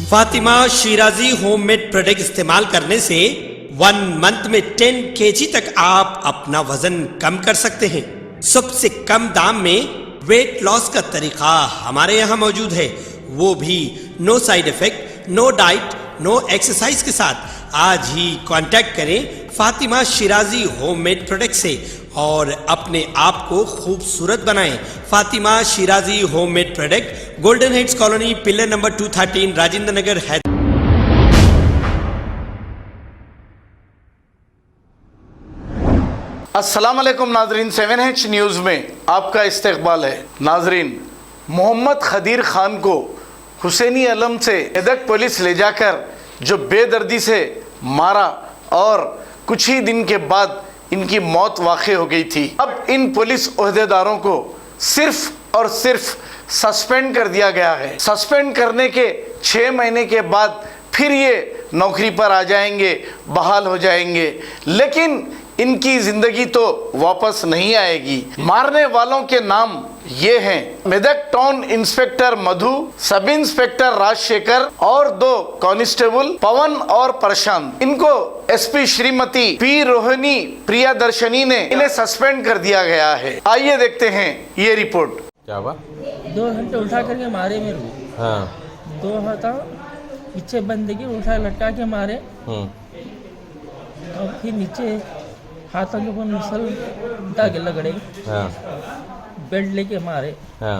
Fatima Shirazi homemade product इस्तेमाल करने से 1 मंथ में 10 kg तक आप अपना वजन कम कर सकते हैं। सबसे कम दाम में वेट लॉस का तरीका हमारे यहाँ मौजूद है, वो भी no side effect, no diet, no exercise के साथ। आज ही कांटेक्ट करें फातिमा शिराजी होममेड प्रोडक्ट से और अपने आप को खूबसूरत बनाएं। Fatima Shirazi homemade product, golden heads colony, pillar number 213, Rajendra Nagar, Hyderabad. अस्सलाम वालेकुम नाजरीन, 7H न्यूज़ में आपका इस्तकबाल है। नाजरीन, मोहम्मद खदीर खान को हुसैनी अलम से मेदक पुलिस ले जाकर जो बेदर्दी से मारा और कुछ ही दिन के बाद इनकी मौत वाक़ई हो गई थी। अब इन पुलिस ओहदेदारों को सिर्फ और सिर्फ सस्पेंड कर दिया गया है। सस्पेंड करने के 6 महीने के बाद फिर ये नौकरी पर आ जाएंगे, बहाल हो जाएंगे, लेकिन इनकी ज़िंदगी तो वापस नहीं आएगी। मारने वालों के नाम ये हैं मेदक टाउन इंस्पेक्टर मधु, सब इंस्पेक्टर राजशेखर और 2 कांस्टेबल पवन और प्रशांत। इनको एसपी श्रीमती पी रोहिणी प्रियदर्शनी ने इन्हें सस्पेंड कर दिया गया है। आइए देखते हैं ये रिपोर्ट। क्या हुआ? 2 घंटे उठा करके मारे मेरे को। हाँ। 2 हाथा पीछे बंदे की उठा लटका के मारे और फिर नीचे हाथों के ऊपर मसल धागे लगड़े। हाँ। बेल्ट लेके मारे। हाँ।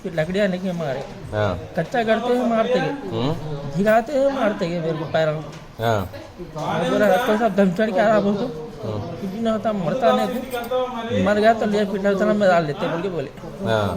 फिर लकड़ियाँ लेके मारे। हाँ। कच्चा करते हुए मारते गए, धिगाते हुए मारते गए मेरे को पैरों में। हाँ। मेरा हाथ को सब धमचड़ के आ रहा बोल तो कुछ नहीं होता, मरता नहीं तो मर गया तो लिया पिटा उतना में डाल लेते बोल के बोले। हाँ।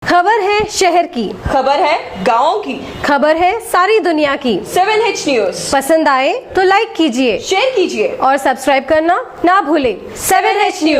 खबर है शहर की, खबर है गाँव की, खबर है सारी दुनिया की। 7H न्यूज़ पसंद आए तो लाइक कीजिए, शेयर कीजिए और सब्सक्राइब करना ना भूलें। 7H news.